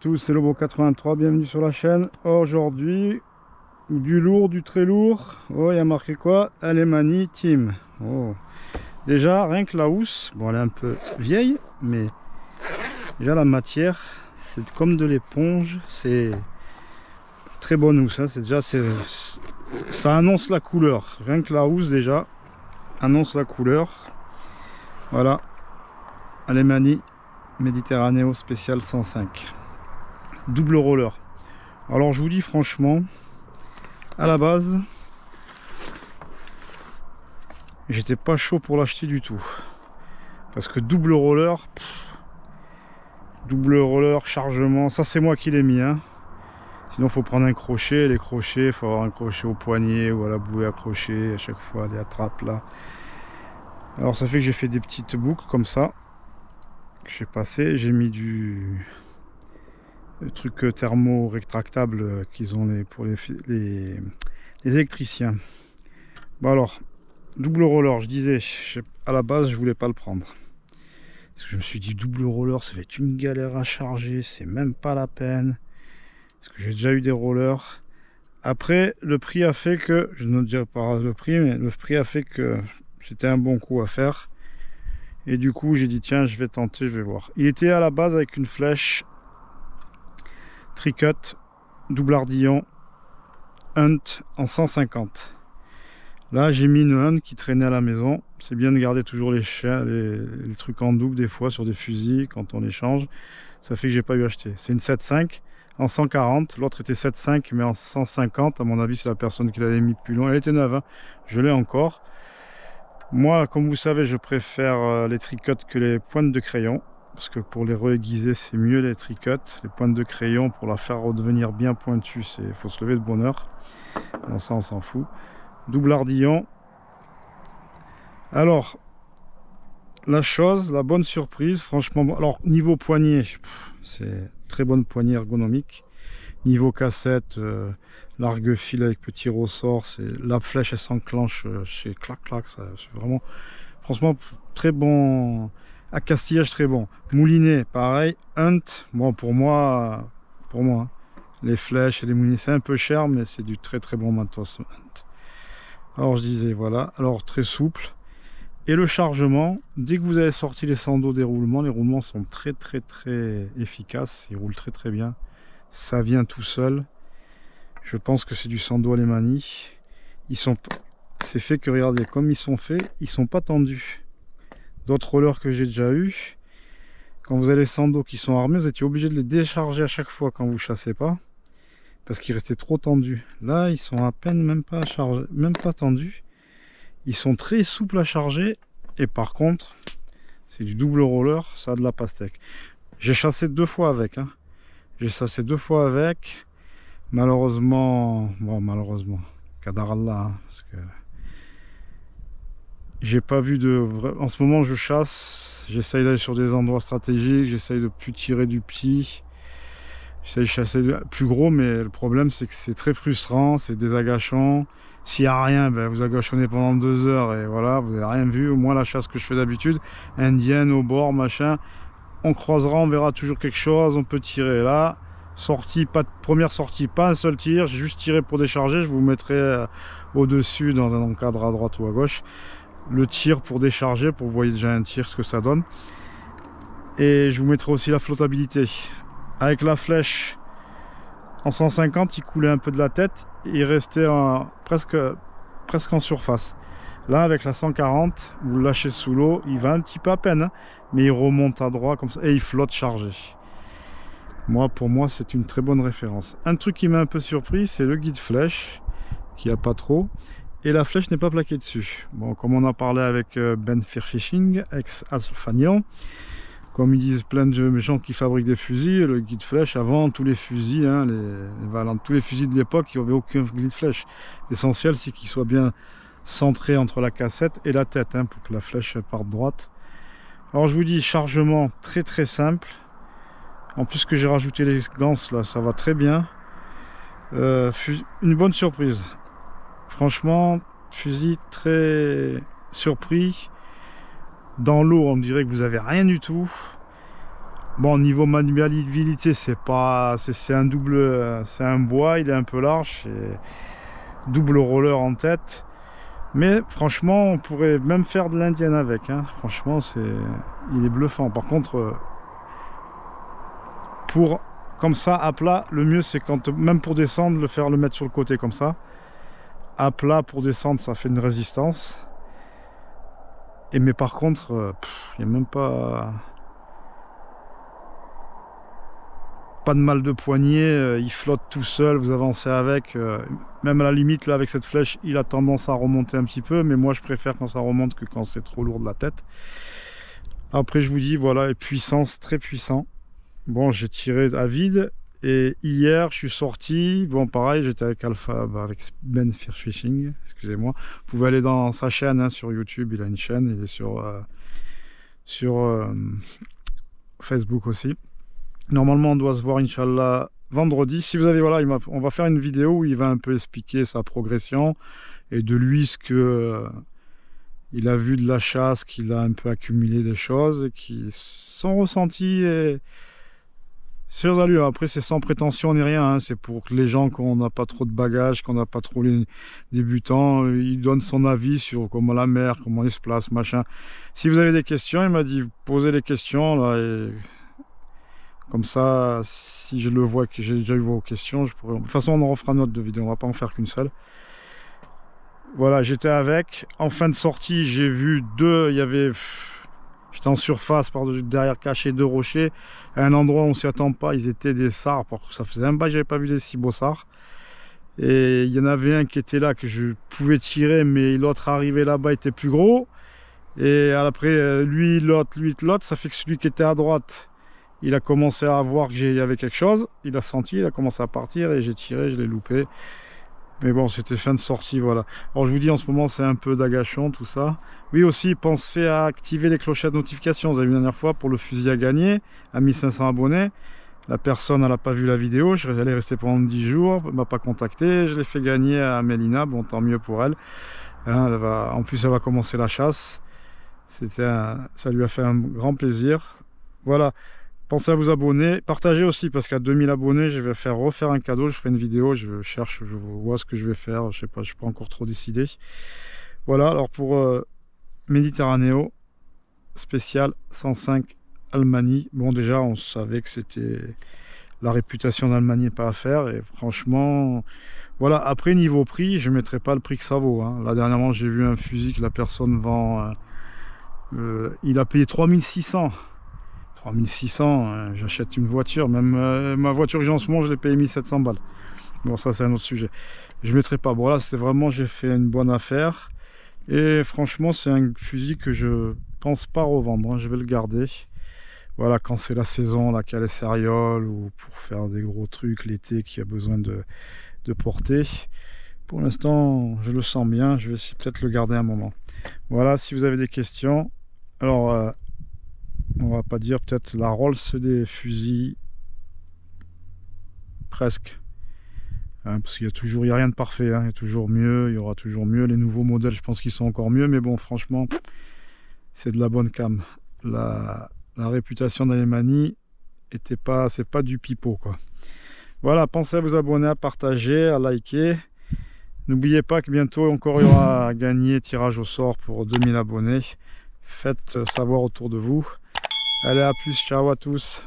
Tous, c'est Lobo83, bienvenue sur la chaîne. Aujourd'hui, du lourd, du très lourd. Oh, il y a marqué quoi? Alemany Team. Oh. Déjà, rien que la housse, bon, elle est un peu vieille, mais déjà la matière, c'est comme de l'éponge. C'est très bonne housse, hein. C'est déjà, ça annonce la couleur. Rien que la housse, déjà, annonce la couleur. Voilà, Alemany Mediterraneo Spécial 105. Double roller. Alors je vous dis franchement, à la base, j'étais pas chaud pour l'acheter du tout. Parce que double roller, double roller, chargement, ça c'est moi qui l'ai mis, hein. Sinon faut prendre un crochet, les crochets, il faut avoir un crochet au poignet ou à la bouée accrochée, à chaque fois les attrapes là. Alors ça fait que j'ai fait des petites boucles comme ça, que j'ai passé, j'ai mis le truc thermo rétractable qu'ils ont pour les électriciens. Bon alors, double roller, je disais, à la base je voulais pas le prendre. Parce que je me suis dit double roller, ça va être une galère à charger, c'est même pas la peine. Parce que j'ai déjà eu des rollers. Après, le prix a fait que, je ne dirais pas le prix, mais le prix a fait que c'était un bon coup à faire. Et du coup, j'ai dit tiens, je vais tenter, je vais voir. Il était à la base avec une flèche Tricut, double ardillon, Hunt en 150. Là, j'ai mis une Hunt qui traînait à la maison. C'est bien de garder toujours les trucs en double des fois sur des fusils quand on les change. Ça fait que j'ai pas eu acheté. C'est une 7.5 en 140. L'autre était 7.5 mais en 150. À mon avis, c'est la personne qui l'avait mis plus loin. Elle était neuve, hein. Je l'ai encore. Moi, comme vous savez, je préfère les tricuts que les pointes de crayon. Parce que pour les re-aiguiser, c'est mieux les tricuts. Les pointes de crayon, pour la faire redevenir bien pointue, il faut se lever de bonne heure. Bon, ça, on s'en fout. Double ardillon. Alors, la bonne surprise, franchement, alors niveau poignée, c'est très bonne poignée ergonomique. Niveau cassette, largue fil avec petit ressort, la flèche elle s'enclenche chez clac clac, c'est vraiment, franchement, très bon. À castillage très bon. Moulinet, pareil. Hunt, bon pour moi, hein, les flèches et les moulinets, c'est un peu cher, mais c'est du très très bon matos. Hunt. Alors je disais, voilà, alors très souple. Et le chargement, dès que vous avez sorti les sandaux des roulements, les roulements sont très très très efficaces, ils roulent très très bien. Ça vient tout seul. Je pense que c'est du sando Alemany. C'est fait que regardez, comme ils sont faits, ils sont pas tendus. D'autres rollers que j'ai déjà eu, quand vous avez les sandaux qui sont armés, vous étiez obligé de les décharger à chaque fois quand vous chassez pas, parce qu'ils restaient trop tendus. Là, ils sont à peine même pas chargés, même pas tendus. Ils sont très souples à charger et par contre, c'est du double roller, ça a de la pastèque. J'ai chassé 2 fois avec, hein. J'ai chassé 2 fois avec. Malheureusement, bon, malheureusement, Kadarallah, hein, parce que j'ai pas vu en ce moment, je chasse, j'essaye d'aller sur des endroits stratégiques, j'essaye de plus tirer du petit. J'essaye de chasser plus gros, mais le problème c'est que c'est très frustrant, c'est désagachant. S'il n'y a rien, ben, vous agachonnez pendant 2 heures et voilà, vous n'avez rien vu. Au moins la chasse que je fais d'habitude, indienne, au bord, machin, on croisera, on verra toujours quelque chose, on peut tirer. Là, première sortie, pas un seul tir, j'ai juste tiré pour décharger. Je vous mettrai au-dessus dans un encadre à droite ou à gauche le tir pour décharger, pour que vous voyez déjà un tir, ce que ça donne. Et je vous mettrai aussi la flottabilité. Avec la flèche en 150, il coulait un peu de la tête et il restait presque en surface. Là, avec la 140, vous le lâchez sous l'eau, il va un petit peu à peine, hein, mais il remonte à droite comme ça et il flotte chargé. Pour moi, c'est une très bonne référence. Un truc qui m'a un peu surpris, c'est le guide flèche, qui a pas trop, et la flèche n'est pas plaquée dessus. Bon, comme on a parlé avec Ben Fishing, ex-Alfagnon, comme ils disent plein de gens qui fabriquent des fusils, le guide flèche, avant tous les fusils, hein, tous les fusils de l'époque, il n'y avait aucun guide flèche. L'essentiel, c'est qu'il soit bien centré entre la cassette et la tête, hein, pour que la flèche parte droite. Alors je vous dis, chargement très très simple. En plus que j'ai rajouté les ganses là, ça va très bien. Une bonne surprise. Franchement, fusil très surpris. Dans l'eau, on dirait que vous avez rien du tout. Bon, niveau maniabilité, c'est pas, c'est un double, c'est un bois, il est un peu large, c'est double roller en tête. Mais franchement, on pourrait même faire de l'indienne avec, hein. Franchement, il est bluffant. Par contre, pour comme ça à plat, le mieux c'est quand même pour descendre, le mettre sur le côté comme ça. À plat pour descendre, ça fait une résistance. Et mais par contre, il n'y a même pas de mal de poignet, il flotte tout seul, vous avancez avec, même à la limite là avec cette flèche il a tendance à remonter un petit peu, mais moi je préfère quand ça remonte que quand c'est trop lourd de la tête. Après je vous dis voilà, et puissance, très puissant. Bon, j'ai tiré à vide et hier je suis sorti, bon pareil j'étais avec Alpha, avec Ben Fishing, excusez-moi. Vous pouvez aller dans sa chaîne, hein, sur YouTube, il a une chaîne, il est sur Facebook aussi. Normalement on doit se voir Inch'Allah vendredi. Si vous avez, voilà, on va faire une vidéo où il va un peu expliquer sa progression et de lui ce que il a vu de la chasse, qu'il a un peu accumulé des choses et qui sont ressentis et sur allure. Après c'est sans prétention ni rien, hein. C'est pour que les gens, qu'on n'a pas trop de bagages, qu'on n'a pas trop les débutants, il donne son avis sur comment la mer, comment il se place, machin. Si vous avez des questions, il m'a dit posez les questions là, et comme ça, si je le vois que j'ai déjà eu vos questions, je pourrais... De toute façon, on en refera une autre de vidéo, on va pas en faire qu'une seule. Voilà, j'étais avec. En fin de sortie, j'ai vu deux... J'étais en surface, derrière caché deux rochers. À un endroit où on s'y attend pas, ils étaient des sars. Ça faisait un bail, j'avais pas vu des si beaux sars. Et il y en avait un qui était là, que je pouvais tirer, mais l'autre arrivé là-bas était plus gros. Et après, lui, l'autre, ça fait que celui qui était à droite... Il a commencé à voir qu'il y avait quelque chose, il a senti, il a commencé à partir et j'ai tiré, je l'ai loupé. Mais bon, c'était fin de sortie, voilà. Alors je vous dis, en ce moment, c'est un peu d'agachon, tout ça. Oui, aussi, pensez à activer les clochettes de notification. Vous avez vu la dernière fois pour le fusil à gagner, à 1500 abonnés. La personne, elle n'a pas vu la vidéo, elle est restée pendant 10 jours, elle m'a pas contacté. Je l'ai fait gagner à Mélina, bon, tant mieux pour elle. Hein, en plus, elle va commencer la chasse. Ça lui a fait un grand plaisir. Voilà. Pensez à vous abonner, partagez aussi parce qu'à 2000 abonnés, je vais refaire un cadeau, je ferai une vidéo, je vois ce que je vais faire, je sais pas, je suis pas encore trop décidé. Voilà, alors pour Méditerranéo, spécial 105 Almani. Bon, déjà, on savait que c'était la réputation d'Almani n'est pas à faire et franchement, voilà. Après, niveau prix, je ne mettrai pas le prix que ça vaut, hein. Là, dernièrement, j'ai vu un fusil que la personne vend, il a payé 3600. 3600, j'achète une voiture, même ma voiture que j'ai en ce moment, je l'ai payé 1700 balles. Bon, ça c'est un autre sujet. Je mettrai pas. Bon, là c'était vraiment, j'ai fait une bonne affaire. Et franchement, c'est un fusil que je pense pas revendre, hein. Je vais le garder. Voilà, quand c'est la saison, la cale céréales, ou pour faire des gros trucs l'été qui a besoin de porter. Pour l'instant, je le sens bien. Je vais peut-être le garder un moment. Voilà, si vous avez des questions. Alors... on va pas dire peut-être la Rolls des fusils, presque, hein, parce qu'il y a toujours, il y a rien de parfait, hein, il y a toujours mieux, il y aura toujours mieux. Les nouveaux modèles, je pense qu'ils sont encore mieux, mais bon, franchement, c'est de la bonne cam. La réputation d'Almani était pas, c'est pas du pipeau, quoi. Voilà, pensez à vous abonner, à partager, à liker. N'oubliez pas que bientôt encore il y aura à gagner, tirage au sort pour 2000 abonnés. Faites savoir autour de vous. Allez, à plus, ciao à tous.